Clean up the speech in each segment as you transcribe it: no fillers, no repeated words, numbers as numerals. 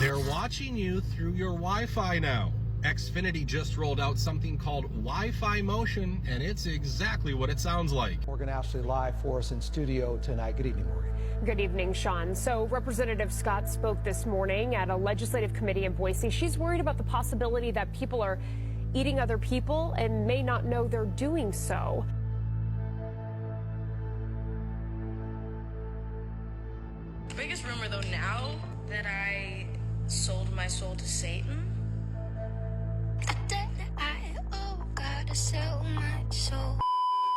They're watching you through your Wi-Fi now. Xfinity just rolled out something called Wi-Fi Motion, and it's exactly what it sounds like. Morgan Ashley live for us in studio tonight. Good evening, Morgan. Good evening, Sean. So Representative Scott spoke this morning at a legislative committee in Boise. She's worried about the possibility that people are eating other people and may not know they're doing so. The biggest rumor, though, now that I sold my soul to Satan.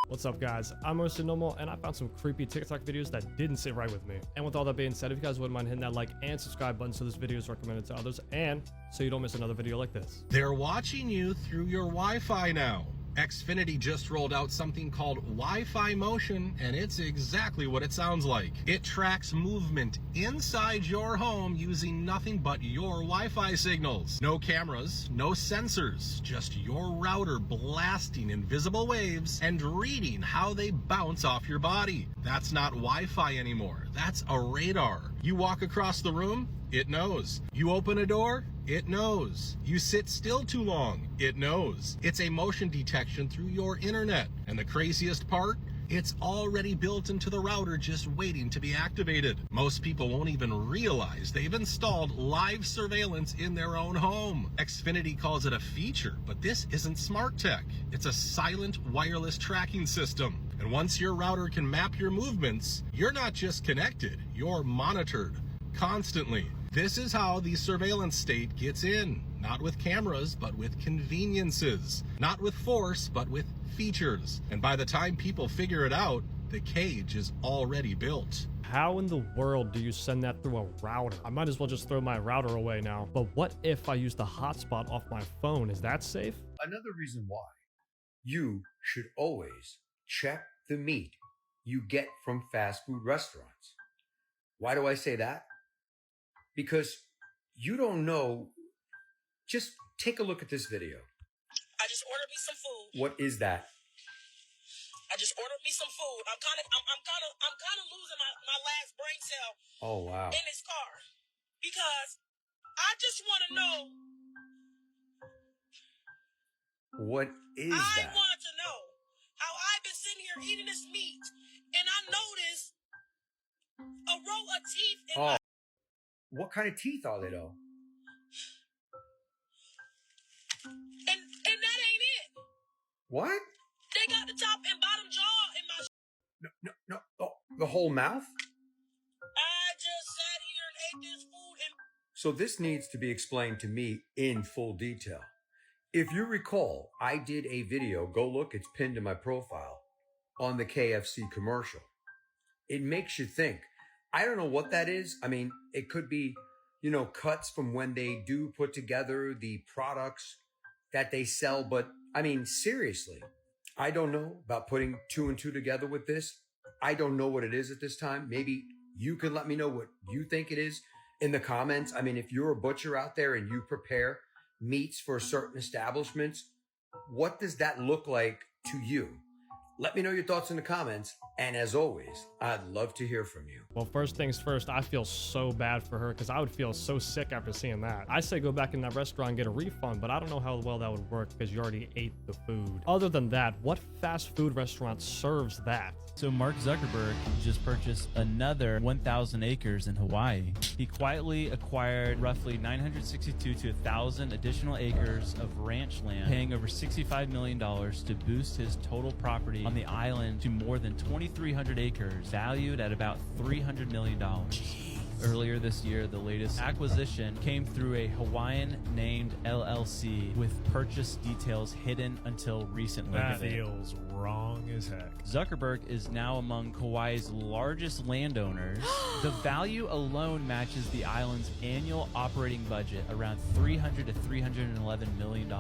What's up, guys? I'm Mr. Normal, and I found some creepy TikTok videos that didn't sit right with me. And with all that being said, if you guys wouldn't mind hitting that like and subscribe button so this video is recommended to others, and so you don't miss another video like this. They're watching you through your Wi-Fi now. Xfinity just rolled out something called Wi-Fi Motion, and it's exactly what it sounds like. It tracks movement inside your home using nothing but your Wi-Fi signals. No cameras, no sensors, just your router blasting invisible waves and reading how they bounce off your body. That's not Wi-Fi anymore. That's a radar. You walk across the room, it knows. You open a door, it knows. You sit still too long, it knows. It's a motion detection through your internet. And the craziest part? It's already built into the router, just waiting to be activated. Most people won't even realize they've installed live surveillance in their own home. Xfinity calls it a feature, but this isn't smart tech. It's a silent wireless tracking system. And once your router can map your movements, you're not just connected, you're monitored constantly. This is how the surveillance state gets in. Not with cameras, but with conveniences. Not with force, but with features. And by the time people figure it out, the cage is already built. How in the world do you send that through a router? I might as well just throw my router away now. But what if I use the hotspot off my phone? Is that safe? Another reason why you should always check the meat you get from fast food restaurants. Why do I say that? Because you don't know. Just take a look at this video. I just ordered me some food. What is that? I just ordered me some food. I'm kind of losing my last brain cell. Oh, wow. In this car, because I just want to know. What is that? I want to know how I've been sitting here eating this meat, and I noticed a row of teeth in my. What kind of teeth are they, though? And that ain't it. What? They got the top and bottom jaw in my. No. Oh, the whole mouth? I just sat here and ate this food and. So this needs to be explained to me in full detail. If you recall, I did a video, go look, it's pinned to my profile, on the KFC commercial. It makes you think. I don't know what that is. I mean, it could be, cuts from when they do put together the products that they sell. But I mean, seriously, I don't know about putting two and two together with this. I don't know what it is at this time. Maybe you can let me know what you think it is in the comments. I mean, if you're a butcher out there and you prepare meats for certain establishments, what does that look like to you? Let me know your thoughts in the comments. And as always, I'd love to hear from you. Well, first things first, I feel so bad for her because I would feel so sick after seeing that. I say go back in that restaurant and get a refund, but I don't know how well that would work because you already ate the food. Other than that, what fast food restaurant serves that? So Mark Zuckerberg just purchased another 1,000 acres in Hawaii. He quietly acquired roughly 962 to 1,000 additional acres of ranch land, paying over $65 million to boost his total property on the island to more than 2,300 acres, valued at about $300 million. Earlier this year, the latest acquisition came through a Hawaiian named LLC with purchase details hidden until recently. That feels wrong as heck. Zuckerberg is now among Kauai's largest landowners. The value alone matches the island's annual operating budget, around $300 to $311 million.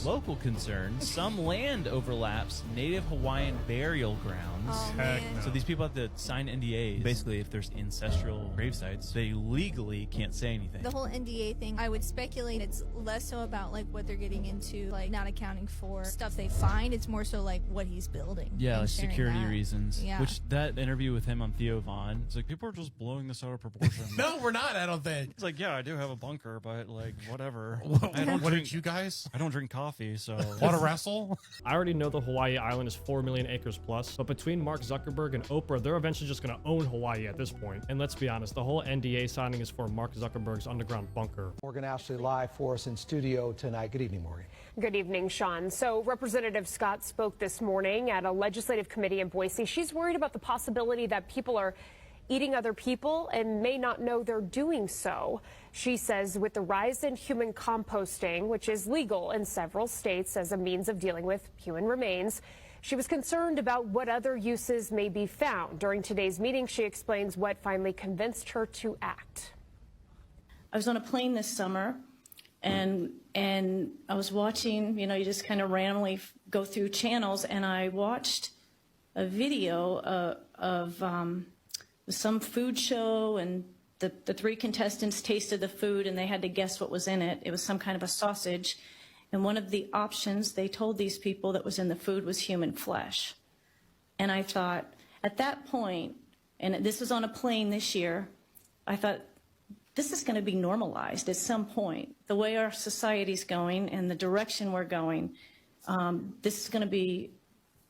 Local concerns: some land overlaps native Hawaiian burial grounds. Heck no. So these people have to sign NDAs. Basically, if there's ancestral grave sites, they you legally can't say anything. The whole NDA thing, I would speculate it's less so about like what they're getting into, like not accounting for stuff they find. It's more so like what he's building. Yeah, and like sharing security that. reasons. Yeah. Which that interview with him on Theo Vaughn, it's like people are just blowing this out of proportion. No, we're not. I don't think. It's like, yeah, I do have a bunker, but like whatever. What did you guys? I don't drink coffee, so Want to wrestle? I already know the Hawaii island is 4 million acres plus, but between Mark Zuckerberg and Oprah, they're eventually just going to own Hawaii at this point. And let's be honest, the whole NDA signing is for Mark Zuckerberg's underground bunker. Morgan Ashley live for us in studio tonight. Good evening, Morgan. Good evening, Sean. So Representative Scott spoke this morning at a legislative committee in Boise. She's worried about the possibility that people are eating other people and may not know they're doing so. She says with the rise in human composting, which is legal in several states as a means of dealing with human remains, she was concerned about what other uses may be found. During today's meeting, she explains what finally convinced her to act. I was on a plane this summer, and I was watching, you just kind of randomly go through channels, and I watched a video of some food show, and the three contestants tasted the food, and they had to guess what was in it. It was some kind of a sausage, and one of the options they told these people that was in the food was human flesh. And I thought, at that point, and this was on a plane this year, I thought, this is going to be normalized at some point. The way our society's going and the direction we're going, this is going to be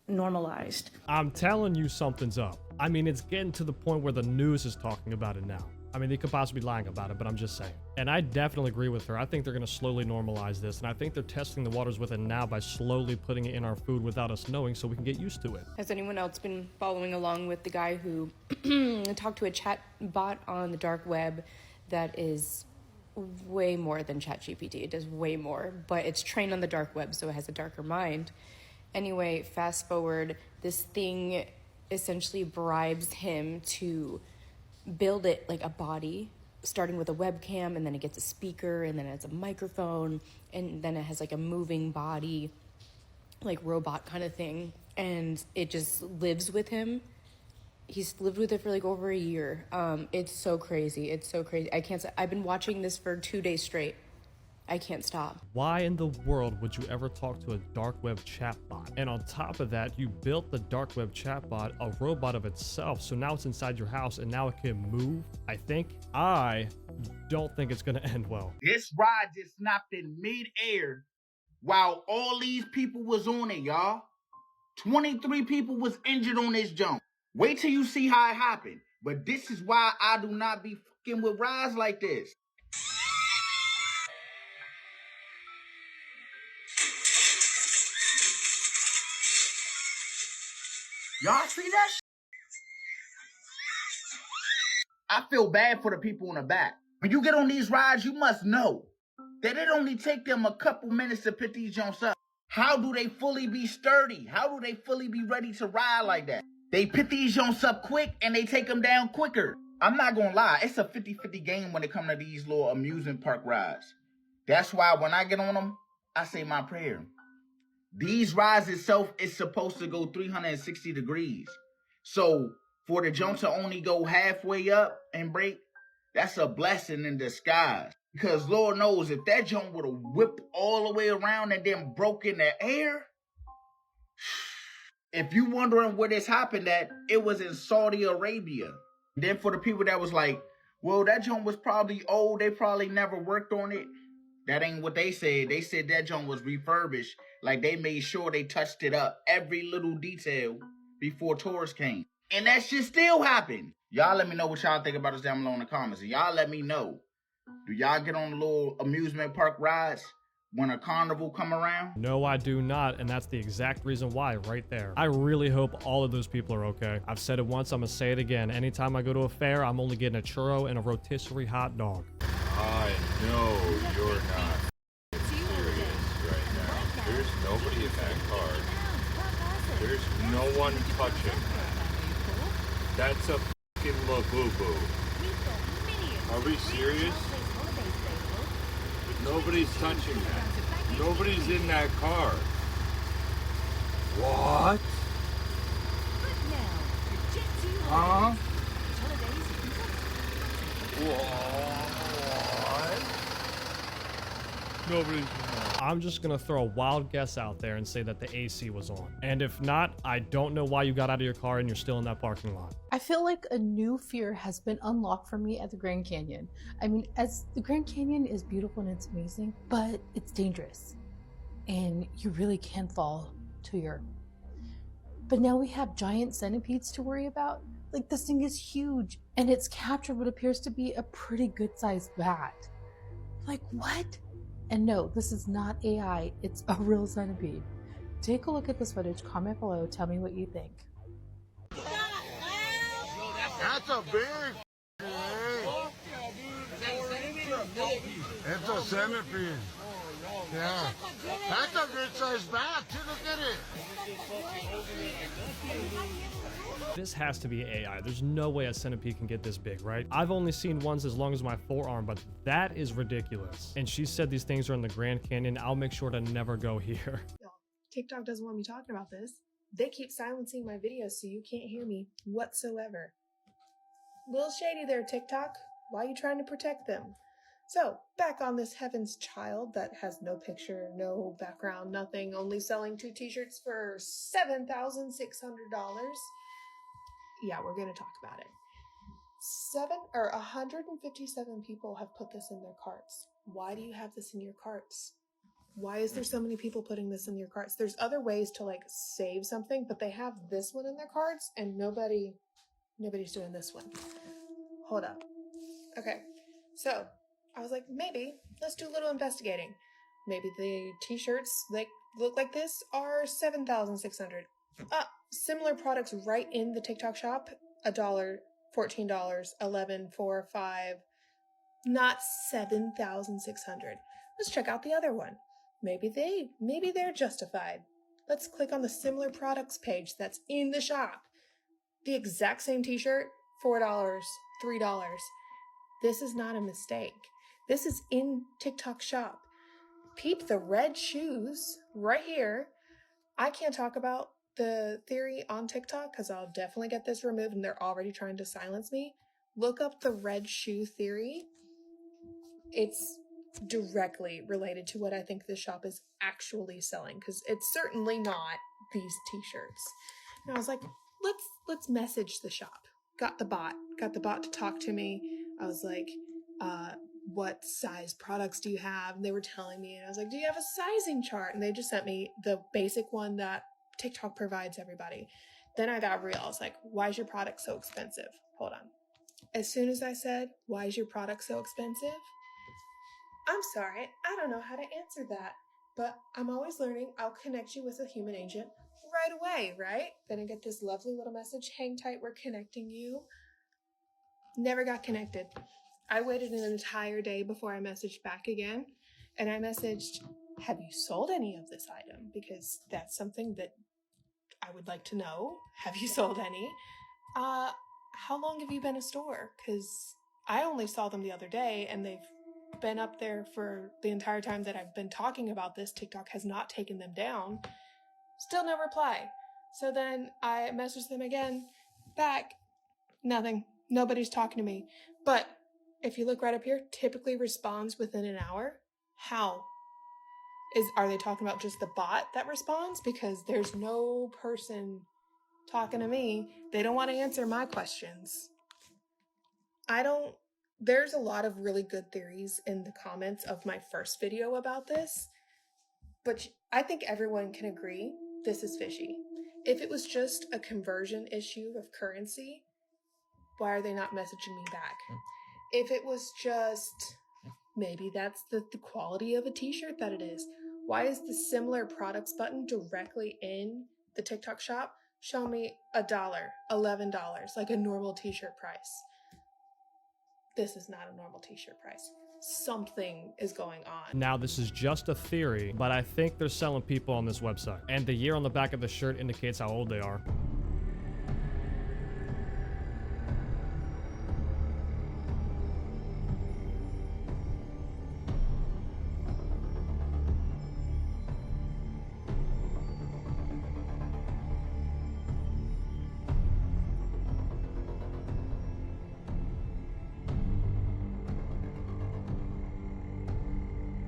normalized. I'm telling you something's up. I mean, it's getting to the point where the news is talking about it now. I mean, they could possibly be lying about it, but I'm just saying. And I definitely agree with her. I think they're going to slowly normalize this, and I think they're testing the waters with it now by slowly putting it in our food without us knowing so we can get used to it. Has anyone else been following along with the guy who talked to a chat bot on the dark web that is way more than ChatGPT? It does way more, but it's trained on the dark web, so it has a darker mind. Anyway, fast forward, this thing essentially bribes him to build it like a body, starting with a webcam, and then it gets a speaker, and then it's a microphone, and then it has like a moving body, like robot kind of thing, and it just lives with him. He's lived with it for like over a year. It's so crazy. It's so crazy. I've been watching this for 2 days straight. I can't stop. Why in the world would you ever talk to a dark web chatbot? And on top of that, you built the dark web chatbot a robot of itself, so now it's inside your house and now it can move. I don't think it's gonna end well. This ride just snapped in mid-air while all these people was on it, y'all. 23 people was injured on this jump. Wait till you see how it happened. But this is why I do not be fucking with rides like this. Y'all see that shit? I feel bad for the people in the back. When you get on these rides, you must know that it only take them a couple minutes to pick these jumps up. How do they fully be sturdy? How do they fully be ready to ride like that? They pick these jumps up quick and they take them down quicker. I'm not gonna lie, it's a 50-50 game when it comes to these little amusement park rides. That's why when I get on them, I say my prayer. These rides itself is supposed to go 360 degrees. So for the jump to only go halfway up and break, that's a blessing in disguise. Because Lord knows if that jump would have whipped all the way around and then broke in the air, if you wondering where this happened at, it was in Saudi Arabia. Then for the people that was like, well, that jump was probably old, they probably never worked on it. That ain't what they said. They said that jump was refurbished. Like they made sure they touched it up, every little detail before tourists came. And that shit still happened. Y'all let me know what y'all think about this down below in the comments. And y'all let me know. Do y'all get on the little amusement park rides when a carnival come around? No, I do not, and that's the exact reason why right there. I really hope all of those people are okay. I've said it once, I'm gonna say it again. Anytime I go to a fair, I'm only getting a churro and a rotisserie hot dog. I know you're not serious right now. There's nobody in that car. There's no one touching that. That's a fucking Labubu. Are we serious? Nobody's touching that. Nobody's in that car. What? Huh? Nobody's. I'm just gonna throw a wild guess out there and say that the AC was on. And if not, I don't know why you got out of your car and you're still in that parking lot. I feel like a new fear has been unlocked for me at the Grand Canyon. I mean, as the Grand Canyon is beautiful and it's amazing, but it's dangerous. And you really can fall to your... But now we have giant centipedes to worry about. Like, this thing is huge, and it's captured what appears to be a pretty good-sized bat. Like, what? And no, this is not AI, it's a real centipede. Take a look at this footage, comment below, tell me what you think. That's a big It's a centipede. Yeah. That's a good sized bat. Look at it. This has to be AI. There's no way a centipede can get this big, right? I've only seen ones as long as my forearm, but that is ridiculous. And she said these things are in the Grand Canyon. I'll make sure to never go here. TikTok doesn't want me talking about this. They keep silencing my videos so you can't hear me whatsoever. Little shady there, TikTok. Why are you trying to protect them? So, back on this Heaven's Child that has no picture, no background, nothing, only selling 2 t-shirts for $7,600. Yeah, we're going to talk about it. 157 people have put this in their carts. Why do you have this in your carts? Why is there so many people putting this in your carts? There's other ways to like save something, but they have this one in their carts and nobody's doing this one. Hold up. Okay. So I was like, maybe let's do a little investigating. Maybe the t-shirts like look like this are 7,600. Similar products right in the TikTok shop, $1, $14, $11, $4, $5, not 7,600. Let's check out the other one. Maybe they're justified. Let's click on the similar products page that's in the shop. The exact same t-shirt, $4, $3. This is not a mistake. This is in TikTok shop. Peep the red shoes right here. I can't talk about the theory on TikTok because I'll definitely get this removed and they're already trying to silence me. Look up the red shoe theory. It's directly related to what I think this shop is actually selling because it's certainly not these t-shirts. And I was like, let's message the shop. Got the bot to talk to me. I was like, what size products do you have? And they were telling me, and I was like, do you have a sizing chart? And they just sent me the basic one that TikTok provides everybody. Then I got real. I was like, why is your product so expensive? Hold on. As soon as I said, why is your product so expensive? I'm sorry, I don't know how to answer that, but I'm always learning. I'll connect you with a human agent right away, right? Then I get this lovely little message, hang tight, we're connecting you. Never got connected. I waited an entire day before I messaged back again, and I messaged, have you sold any of this item? Because that's something that I would like to know. Have you sold any? How long have you been a store? Because I only saw them the other day, and they've been up there for the entire time that I've been talking about this. TikTok has not taken them down. Still no reply. So then I messaged them again, back, nothing. Nobody's talking to me. But if you look right up here, typically responds within an hour. How? Are they talking about just the bot that responds? Because there's no person talking to me. They don't want to answer my questions. There's a lot of really good theories in the comments of my first video about this, but I think everyone can agree this is fishy. If it was just a conversion issue of currency, why are they not messaging me back? If it was just, maybe that's the quality of a t-shirt that it is, why is the similar products button directly in the TikTok shop show me $1, $11, like a normal t-shirt price? This is not a normal t-shirt price. Something is going on. Now, this is just a theory, but I think they're selling people on this website. And the year on the back of the shirt indicates how old they are.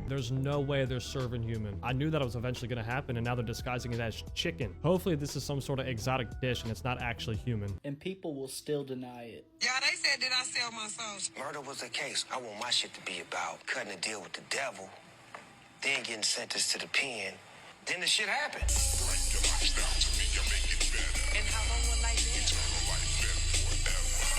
There's no way they're serving human. I knew that it was eventually gonna happen, and now they're disguising it as chicken. Hopefully this is some sort of exotic dish and it's not actually human. And people will still deny it. Yeah, they said, did I sell my soul? Murder was the case. I want my shit to be about cutting a deal with the devil, then getting sentenced to the pen. Then the shit happened. And how long will life be?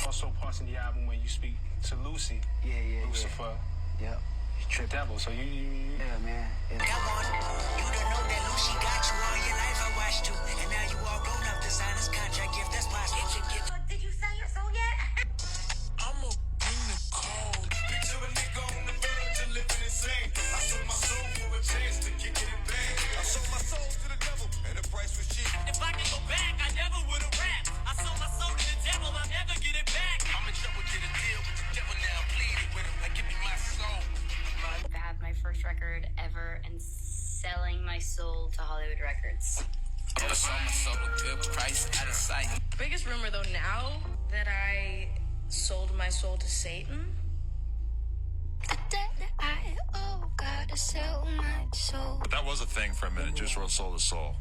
Also parts in the album where you speak to Lucy. Yeah. Lucifer. Yep. The devil. So you Yeah, man. Yeah. Come on. You don't know that Lucy got you all your life. I watched you. And now you all grown up to sign this contract. If that's possible. Did you sell your soul yet? I'ma bring the cold. Picture a nigga on the verge of living insane. I sold my soul for a chance to kick it in bang. I sold my soul to the devil, and the price was cheap. If I could go back, I never would have rapped. I sold my soul to the devil, I'll never get it back. I'm in trouble, get a deal with the devil now. Pleaded with him, like give me my soul. I had my first record ever and selling my soul to Hollywood Records. I sold my soul a good price, out of sight. Biggest rumor though now that I sold my soul to Satan. I gotta sell my soul. But that was a thing for a minute, Juice WRLD sold his soul,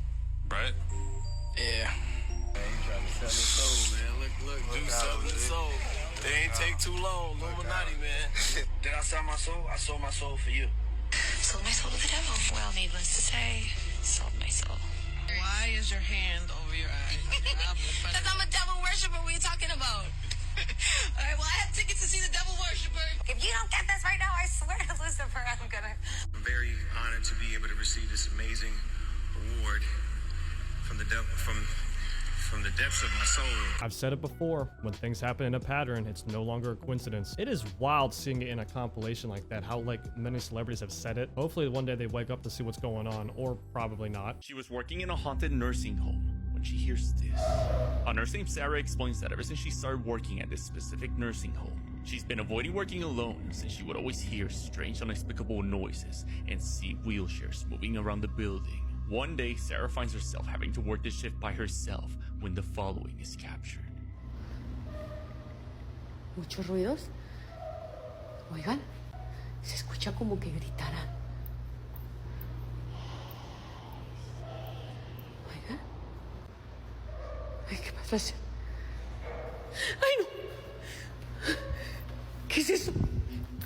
right? Yeah. Man, he trying to sell his soul, man. Look, Juice selling his soul. They ain't take too long, Illuminati, man. Did I sell my soul? I sold my soul for you. Sold my soul to the devil. Well, needless to say, sold my soul. Why is your hand over your eye? Because I'm a devil worshiper. What are you talking about? All right, well, I have tickets to see the devil worshiper. If you don't get this right now, I swear to Lucifer, I'm gonna... I'm very honored to be able to receive this amazing award from the depths of my soul. I've said it before, when things happen in a pattern, it's no longer a coincidence. It is wild seeing it in a compilation like that, how like many celebrities have said it. Hopefully one day they wake up to see what's going on, or probably not. She was working in a haunted nursing home when she hears this. A nurse named Sarah explains that ever since she started working at this specific nursing home, she's been avoiding working alone since she would always hear strange, inexplicable noises and see wheelchairs moving around the building. One day, Sarah finds herself having to work this shift by herself when the following is captured. Muchos ruidos. Oigan, se escucha como que gritaran. Oigan. Ay, ¿qué pasa? Ay, no. ¿Qué es eso?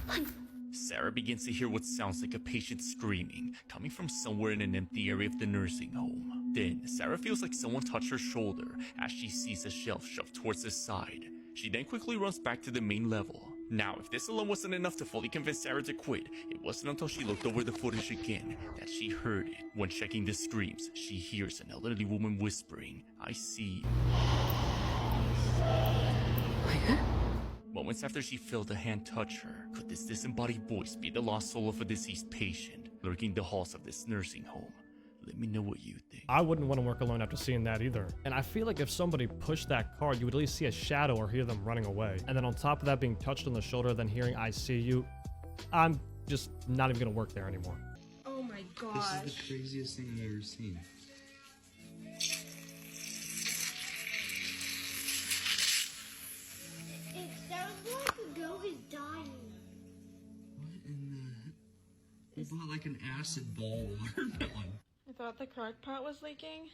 Ay, Sarah begins to hear what sounds like a patient screaming, coming from somewhere in an empty area of the nursing home. Then, Sarah feels like someone touched her shoulder as she sees a shelf shoved towards the side. She then quickly runs back to the main level. Now, if this alone wasn't enough to fully convince Sarah to quit, it wasn't until she looked over the footage again that she heard it. When checking the screams, she hears an elderly woman whispering, "I see you." Moments after she felt a hand touch her, could this disembodied voice be the lost soul of a deceased patient lurking the halls of this nursing home? Let me know what you think. I wouldn't want to work alone after seeing that either. And I feel like if somebody pushed that card, you would at least see a shadow or hear them running away. And then on top of that, being touched on the shoulder, then hearing "I see you," I'm just not even gonna work there anymore. Oh my gosh. This is the craziest thing I've ever seen. It sounds like the girl is dying. What in the... We bought like an acid ball watermelon. I thought the crock pot was leaking.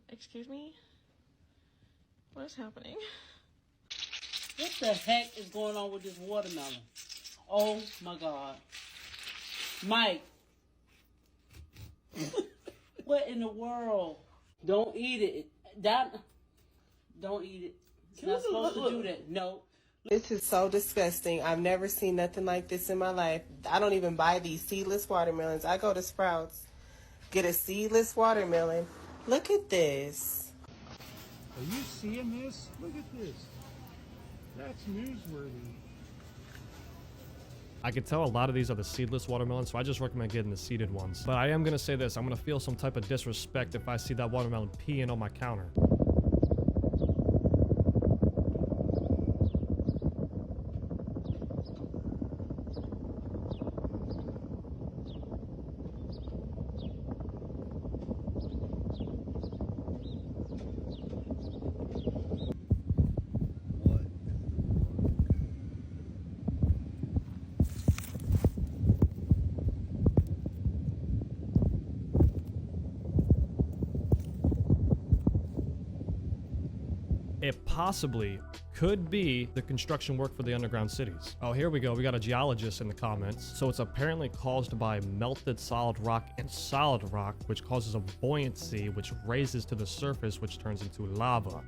Excuse me? What is happening? What the heck is going on with this watermelon? Oh my God. Mike. What in the world? Don't eat it. Don't eat it. It's not supposed to do that. No. This is so disgusting. I've never seen nothing like this in my life. I don't even buy these seedless watermelons. I go to Sprouts, get a seedless watermelon. Look at this. Are you seeing this? Look at this. That's newsworthy. I could tell a lot of these are the seedless watermelons, so I just recommend getting the seeded ones. But I am gonna say this, I'm gonna feel some type of disrespect if I see that watermelon peeing on my counter. possibly could be the construction work for the underground cities. Oh, here we go. We got a geologist in the comments. So it's apparently caused by melted solid rock and solid rock, which causes a buoyancy, which raises to the surface, which turns into lava.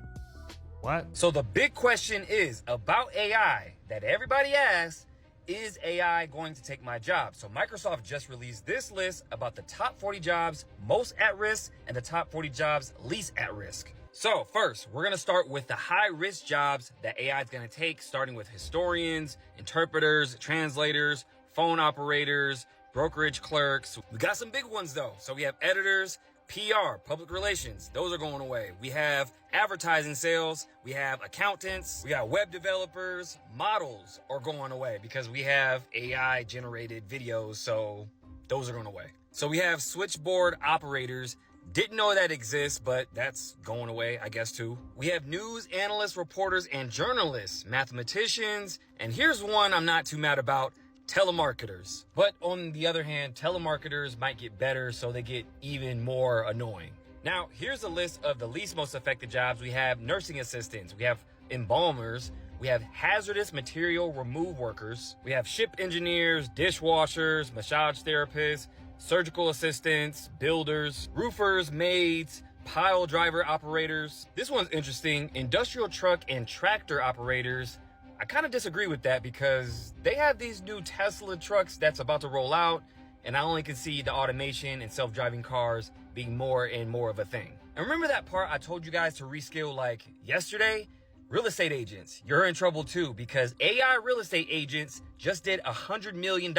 What? So the big question is about AI that everybody asks, is AI going to take my job? So Microsoft just released this list about the top 40 jobs most at risk and the top 40 jobs least at risk. So first, we're gonna start with the high risk jobs that AI is gonna take, starting with historians, interpreters, translators, phone operators, brokerage clerks. We got some big ones though. So we have editors, PR, public relations, those are going away. We have advertising sales, we have accountants, we got web developers, models are going away because we have AI generated videos, so those are going away. So we have switchboard operators, didn't know that exists, but that's going away, I guess too. We have news analysts, reporters, and journalists, mathematicians, and here's one I'm not too mad about, telemarketers. But on the other hand, telemarketers might get better, so they get even more annoying. Now, here's a list of the least most affected jobs. We have nursing assistants, we have embalmers, we have hazardous material remove workers, we have ship engineers, dishwashers, massage therapists, surgical assistants, builders, roofers, maids, pile driver operators. This one's interesting, industrial truck and tractor operators. I kind of disagree with that because they have these new Tesla trucks that's about to roll out, and I only can see the automation and self-driving cars being more and more of a thing. And remember that part I told you guys to reskill like yesterday? Real estate agents, you're in trouble too because AI real estate agents just did $100 million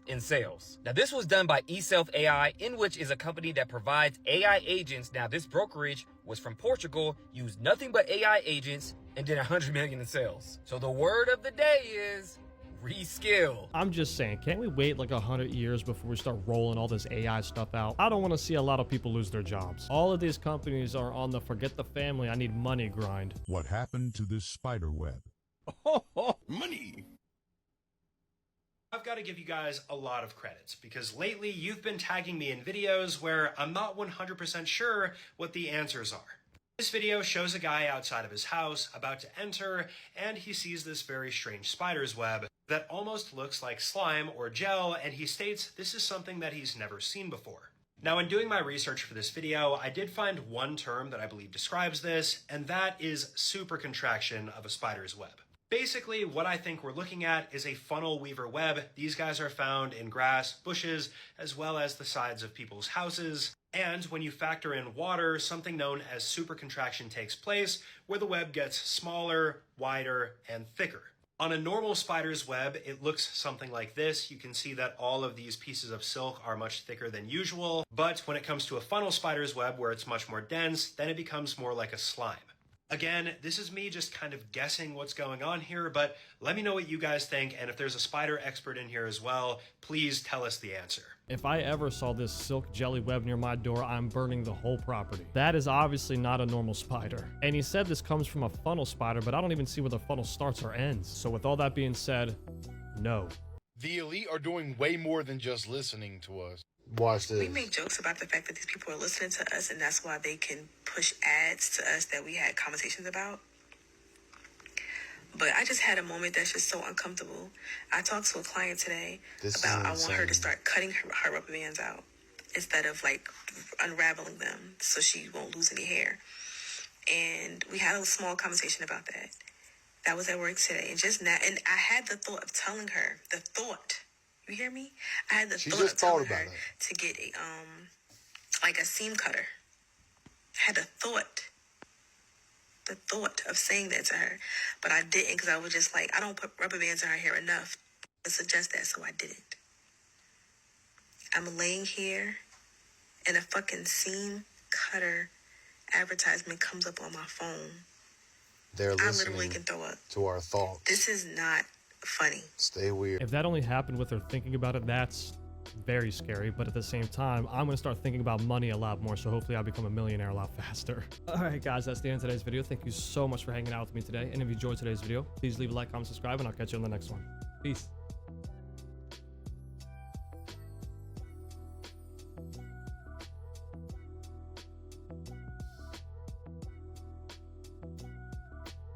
in sales. Now this was done by eSelf AI, in which is a company that provides AI agents. Now this brokerage was from Portugal, used nothing but AI agents, and did $100 million in sales. So the word of the day is reskill. I'm just saying, can't we wait like 100 years before we start rolling all this AI stuff out? I don't want to see a lot of people lose their jobs. All of these companies are on the forget the family, I need money grind. What happened to this spider web? Money. I've got to give you guys a lot of credits because lately you've been tagging me in videos where I'm not 100% sure what the answers are. This video shows a guy outside of his house about to enter, and he sees this very strange spider's web that almost looks like slime or gel, and he states this is something that he's never seen before. Now, in doing my research for this video, I did find one term that I believe describes this, and that is supercontraction of a spider's web. Basically, what I think we're looking at is a funnel weaver web. These guys are found in grass, bushes, as well as the sides of people's houses. And when you factor in water, something known as supercontraction takes place, where the web gets smaller, wider, and thicker. On a normal spider's web, it looks something like this. You can see that all of these pieces of silk are much thicker than usual. But when it comes to a funnel spider's web, where it's much more dense, then it becomes more like a slime. Again, this is me just kind of guessing what's going on here, but let me know what you guys think, and if there's a spider expert in here as well, please tell us the answer. If I ever saw this silk jelly web near my door, I'm burning the whole property. That is obviously not a normal spider. And he said this comes from a funnel spider, but I don't even see where the funnel starts or ends. So with all that being said, no. The elite are doing way more than just listening to us. Watch this. We make jokes about the fact that these people are listening to us, and that's why they can push ads to us that we had conversations about. But I just had a moment that's just so uncomfortable. I talked to a client today about I want her to start cutting her rubber bands out instead of like unraveling them so she won't lose any hair. And we had a small conversation about that. That was at work today. And just now, and I had the thought of telling her, you hear me? I had the thought of telling her to get a like a seam cutter. I had the thought of saying that to her, but I didn't because I was just like, I don't put rubber bands in her hair enough to suggest that, so I didn't. I'm laying here and a fucking seam cutter advertisement comes up on my phone. They're listening. I literally can throw up. To our thoughts. This is not funny. Stay weird. If that only happened with her thinking about it, that's very scary. But at the same time, I'm going to start thinking about money a lot more. So hopefully I'll become a millionaire a lot faster. All right, guys, that's the end of today's video. Thank you so much for hanging out with me today. And if you enjoyed today's video, please leave a like, comment, subscribe, and I'll catch you on the next one. Peace.